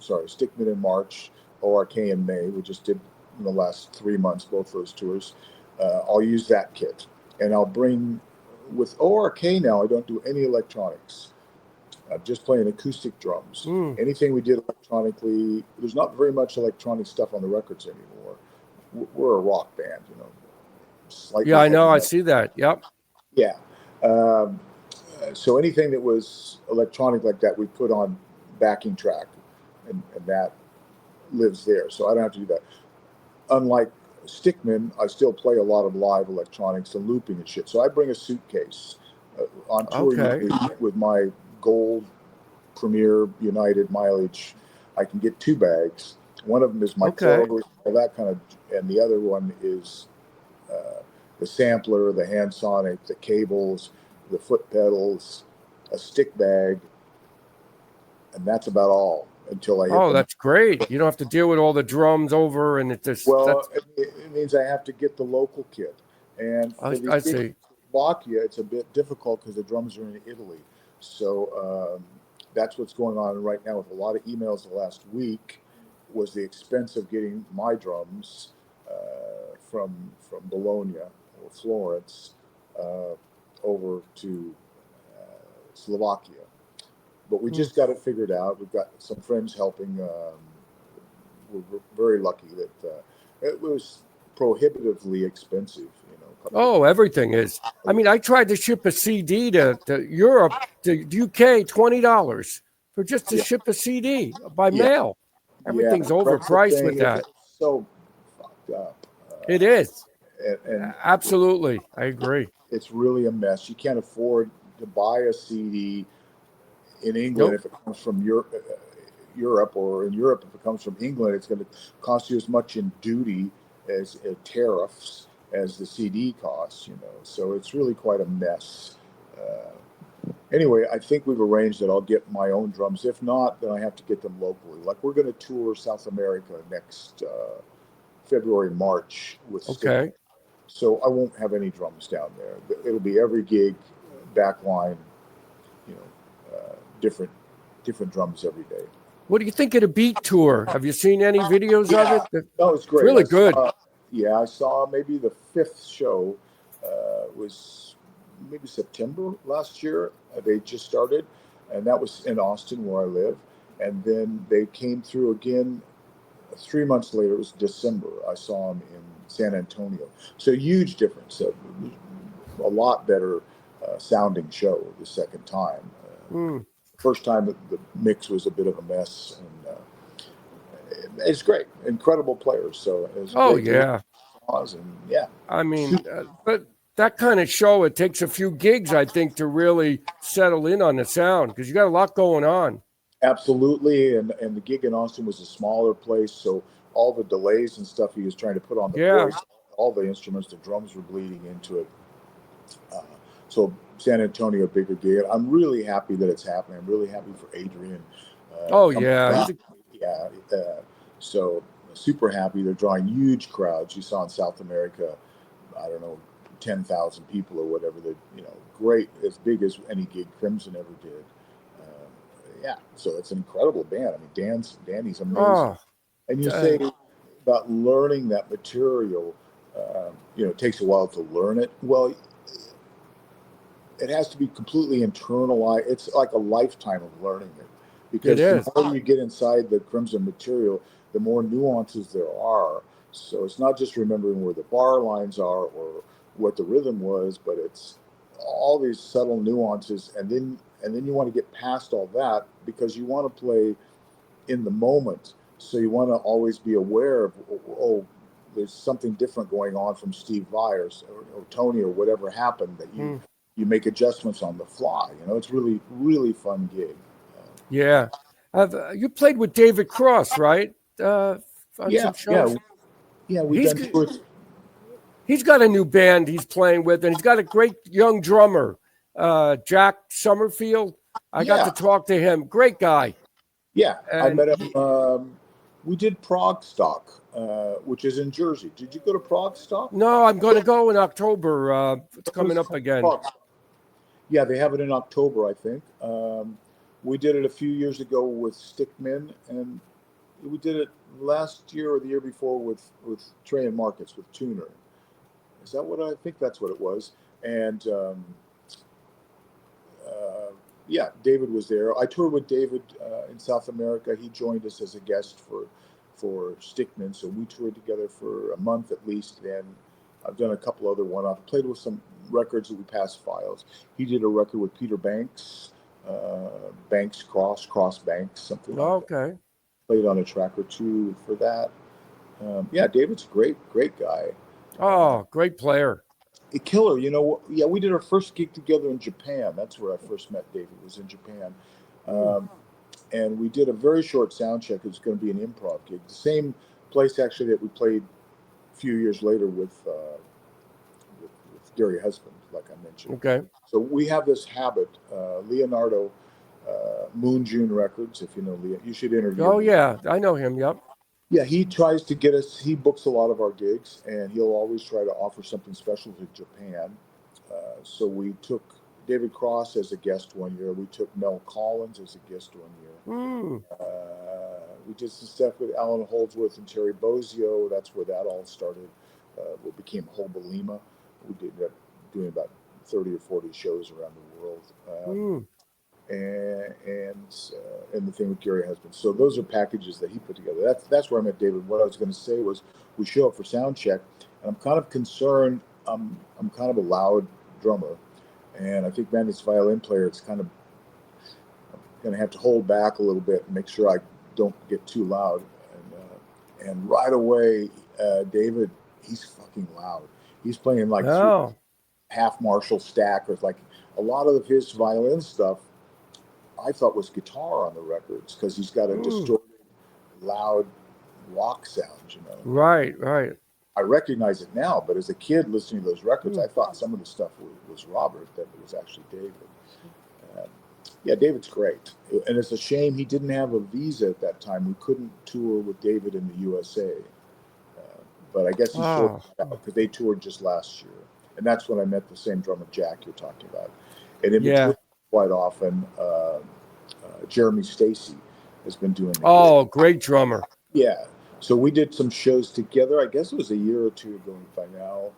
B: Stickmen in March, O.R.K in May. We just did in the last 3 months, both those tours. I'll use that kit, and I'll bring with O.R.K now. I don't do any electronics. I'm just playing acoustic drums.
A: Mm.
B: Anything we did electronically, there's not very much electronic stuff on the records anymore. We're a rock band,
A: Yeah,
B: slightly
A: I know.
B: heavy
A: I
B: metal.
A: see that. Yep.
B: Yeah. Um, so anything that was electronic like that, we put on backing track, and that lives there. So I don't have to do that. Unlike Stickmen, I still play a lot of live electronics and looping and shit. So I bring a suitcase on tour
A: Okay.
B: usually with my gold Premier United mileage. I can get 2 bags. One of them is my
A: Okay.
B: clothes, all that kind of, and the other one is the sampler, the hand sonic, the cables, the foot pedals, a stick bag, and that's about all until I hit
A: Oh,
B: them.
A: that's great. You don't have to deal with all the drums over, and it just
B: Well,
A: that's.
B: it means I have to get the local kit, and for these
A: I
B: gigs in
A: see.
B: Slovakia, it's a bit difficult because the drums are in Italy. So that's what's going on right now with a lot of emails the last week. Was the expense of getting my drums from Bologna or Florence uh, over to Slovakia. But we
A: Hmm.
B: just got it figured out. We've got some friends helping. We're very lucky that it was prohibitively expensive, a couple of
A: Oh, everything is. I mean, I tried to ship a CD to Europe, to UK, $20 for just to
B: yeah,
A: ship a CD by
B: yeah,
A: mail.
B: yeah.
A: Everything's
B: The Brexit
A: overpriced with
B: thing is
A: that.
B: just so fucked up,
A: It is.
B: and
A: Absolutely. I agree.
B: it's really a mess. You can't afford to buy a CD in England
A: Nope.
B: if it comes from Europe, or in Europe if it comes from England, it's going to cost you as much in duty as tariffs as the CD costs. So it's really quite a mess. Anyway, I think we've arranged that I'll get my own drums. If not, then I have to get them locally. Like we're going to tour South America next February, March with Stickmen.
A: Okay.
B: So I won't have any drums down there. It'll be every gig, backline, different drums every day.
A: What do you think of the Beat Tour? Have you seen any videos of it?
B: No, it's great.
A: Really good.
B: I saw maybe the 5th show. Was maybe September last year. They just started, and that was in Austin where I live. And then they came through again 3 months later. It was December. I saw them in San Antonio. So huge difference. A lot better sounding show the second time. First time the mix was a bit of a mess, and it's great. Incredible players. So it was great.
A: I mean, but that kind of show, it takes a few gigs, I think, to really settle in on the sound, because you got a lot going on.
B: Absolutely, and the gig in Austin was a smaller place, so all the delays and stuff he was trying to put on the voice, all the instruments, the drums were bleeding into it. So San Antonio, bigger gig. I'm really happy that it's happening. I'm really happy for Adrian. So super happy. They're drawing huge crowds. You saw in South America, I don't know, 10,000 people or whatever. That great, as big as any gig Crimson ever did. So it's an incredible band. I mean, Danny's amazing. And you say about learning that material, it takes a while to learn it. Well, it has to be completely internalized. It's like a lifetime of learning it, because the more you get inside the Crimson material, the more nuances there are. So it's not just remembering where the bar lines are or what the rhythm was, but it's all these subtle nuances, and then you want to get past all that, because you want to play in the moment. So you want to always be aware of, there's something different going on from Steve Vai or Tony or whatever happened, that you make adjustments on the fly. It's really, really fun gig.
A: You played with David Cross, right? On some shows?
B: We've done tours.
A: He's got a new band he's playing with, and he's got a great young drummer, Jack Summerfield. I got to talk to him. Great guy.
B: I met him. We did Prague Stock, which is in Jersey. Did you go to Prague Stock?
A: No, I'm going to go in October. It's coming up again.
B: Yeah, they have it in October, I think. We did it a few years ago with Stickmen, and we did it last year or the year before with Trey and Marcus, with Tuner. Is that what I think? That's what it was. And David was there. I toured with David in South America. He joined us as a guest for Stickmen, so we toured together for a month at least. And I've done a couple other one-offs. Played with some records that we passed files. He did a record with Peter Banks, Cross Banks, something like that. Played on a track or two for that. David's a great guy.
A: Great player.
B: A killer, we did our first gig together in Japan. That's where I first met David, was in Japan. And we did a very short sound check. It was going to be an improv gig. The same place, actually, that we played a few years later with Gary Husband, like I mentioned.
A: Okay.
B: So we have this habit, Leonardo, Moon June Records, if you know Leo. You should interview him.
A: Yeah, I know him, yep.
B: Yeah, he tries to get us, he books a lot of our gigs, and he'll always try to offer something special to Japan. So we took David Cross as a guest one year. We took Mel Collins as a guest 1 year. We did some stuff with Alan Holdsworth and Terry Bozzio. That's where that all started. What became Hobalima. We did doing about 30 or 40 shows around the world. And the thing with Gary Husband. So those are packages that he put together. That's where I met David. What I was going to say was, we show up for sound check, and I'm kind of concerned. I'm kind of a loud drummer, and I think, man, this violin player, it's kind of, I'm going to have to hold back a little bit and make sure I don't get too loud. And right away, David, he's fucking loud. He's playing like half Marshall stack, or like a lot of his violin stuff I thought was guitar on the records, because he's got a distorted, loud rock sound,
A: Right.
B: I recognize it now, but as a kid listening to those records, I thought some of the stuff was Robert, that it was actually David. David's great. And it's a shame he didn't have a visa at that time. We couldn't tour with David in the USA. But I guess he sorted it out, because they toured just last year. And that's when I met the same drummer, Jack, you're talking about. And in between, quite often, Jeremy Stacy, has been doing the
A: Oh, great drummer.
B: Yeah. So we did some shows together. I guess it was a year or two ago by now,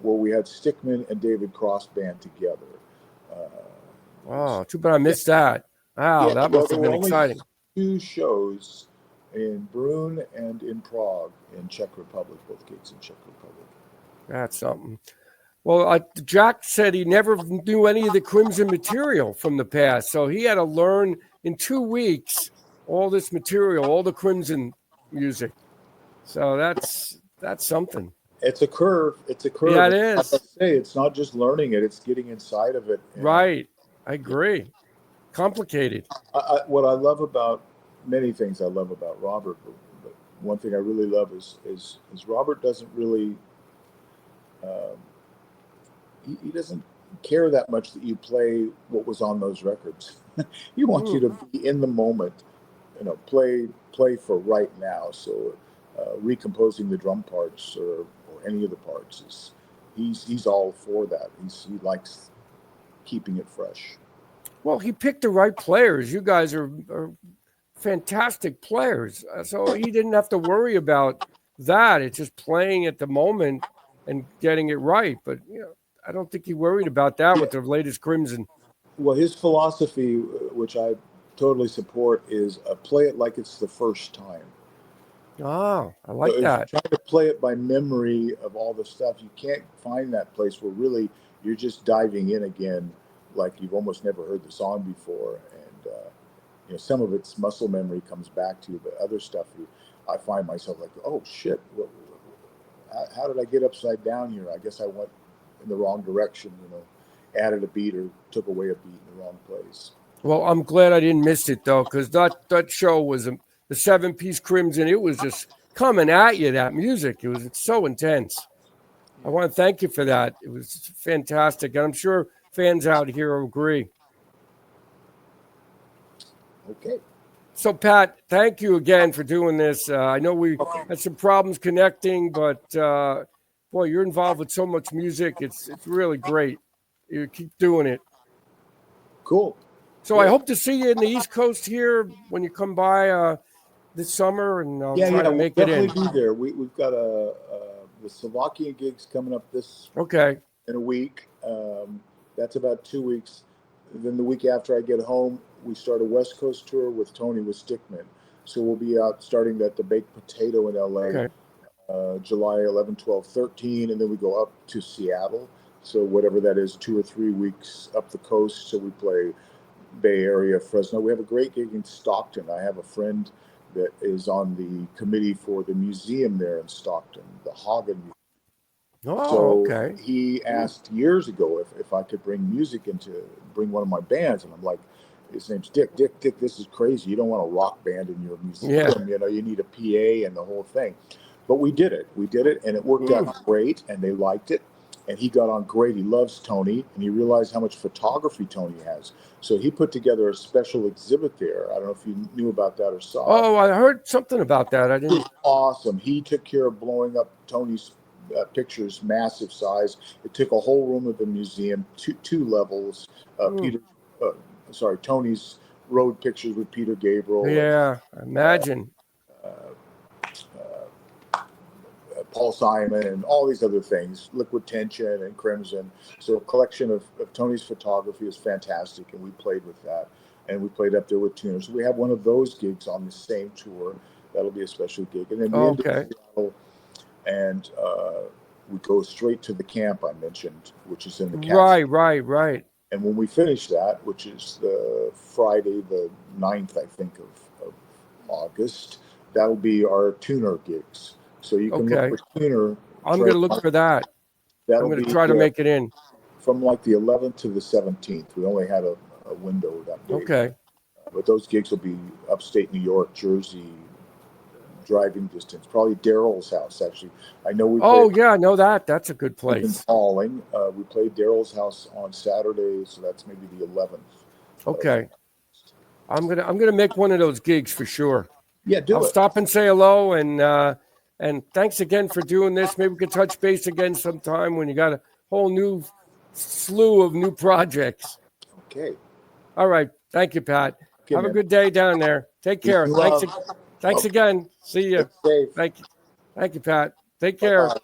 B: where we had Stickmen and David Cross band together.
A: Oh, too bad I missed that. Wow,
B: Yeah,
A: that
B: well,
A: must
B: there
A: have
B: were
A: been
B: only
A: exciting.
B: 2 shows in Brno and in Prague in Czech Republic, both gigs in Czech Republic.
A: That's something. Well, Jack said he never knew any of the Crimson material from the past, so he had to learn in 2 weeks all this material, all the Crimson music. So that's something.
B: It's a curve. It's a curve.
A: Yeah, it
B: And like I
A: is.
B: say, it's not just learning it; it's getting inside of it. And
A: Right. I agree. Complicated.
B: what I love about many things I love about Robert, but one thing I really love is Robert doesn't really um, he doesn't care that much that you play what was on those records. He wants you to be in the moment, play for right now. So recomposing the drum parts or any of the parts is he's all for that. He likes keeping it fresh.
A: Well, he picked the right players. You guys are fantastic players. So he didn't have to worry about that. It's just playing at the moment and getting it right. But I don't think he worried about that with the latest Crimson.
B: Well, his philosophy, which I totally support, is play it like it's the first time.
A: Oh, I like
B: So
A: that.
B: trying to play it by memory of all the stuff, you can't find that place where really you're just diving in again, like you've almost never heard the song before, and some of its muscle memory comes back to you, but other stuff, I find myself like, oh shit, how did I get upside down here? I guess I went in the wrong direction, added a beat or took away a beat in the wrong place.
A: Well, I'm glad I didn't miss it though, because that show was the 7-piece Crimson. It was just coming at you. That music, it was so intense. I want to thank you for that. It was fantastic, and I'm sure fans out here will agree.
B: Okay.
A: So, Pat, thank you again for doing this. I know we had some problems connecting, but boy, you're involved with so much music. It's really great. You keep doing it.
B: Cool.
A: So I hope to see you in the East Coast here when you come by this summer, and I'll try to
B: we'll
A: make it in.
B: definitely be there. We've got the Slovakian gigs coming up in a week. That's about 2 weeks. Then the week after I get home, we start a West Coast tour with Tony with Stickmen. So we'll be out starting at the Baked Potato in LA, July 11, 12, 13, and then we go up to Seattle. So whatever that is, 2 or 3 weeks up the coast. So we play Bay Area, Fresno. We have a great gig in Stockton. I have a friend that is on the committee for the museum there in Stockton, the Hagen Museum. So he asked years ago if I could bring one of my bands, and I'm like, his name's Dick. Dick, this is crazy. You don't want a rock band in your museum. You need a PA and the whole thing. But we did it, and it worked out great, and they liked it. And he got on great. He loves Tony, and he realized how much photography Tony has. So he put together a special exhibit there. I don't know if you knew about that or saw it.
A: Oh, I heard something about that. I didn't.
B: It was awesome. He took care of blowing up Tony's pictures, massive size. It took a whole room of the museum, two levels. Tony's road pictures with Peter Gabriel.
A: Yeah, imagine.
B: Paul Simon and all these other things, Liquid Tension and Crimson. So a collection of Tony's photography is fantastic, and we played with that. And we played up there with tuners. So we have one of those gigs on the same tour. That'll be a special gig. And then we end in Seattle, and we go straight to the camp I mentioned, which is in the Catskills.
A: Right.
B: And when we finish that, which is the Friday, the 9th, I think, of August, that'll be our tuner gigs. So you can look for tuner.
A: I'm going to look for that. I'm going to try to make it in.
B: From like the 11th to the 17th. We only had a window that day.
A: Okay.
B: But those gigs will be upstate New York, Jersey, driving distance. Probably Daryl's house, actually. I know we
A: I know that. That's a good place.
B: In Falling. We played Daryl's house on Saturday, so that's maybe the 11th.
A: Okay. I'm gonna make one of those gigs for sure.
B: Yeah,
A: I'll stop and say hello, and thanks again for doing this. Maybe we could touch base again sometime when you got a whole new slew of new projects.
B: Okay.
A: All right. Thank you, Pat.
B: Okay,
A: Have a
B: man.
A: good day down there. Take
B: Peace
A: care.
B: and
A: Thanks.
B: love.
A: Thanks
B: Okay.
A: again. See you.
B: Stay safe.
A: Thank you. Thank you, Pat. Take
B: Bye-bye.
A: care.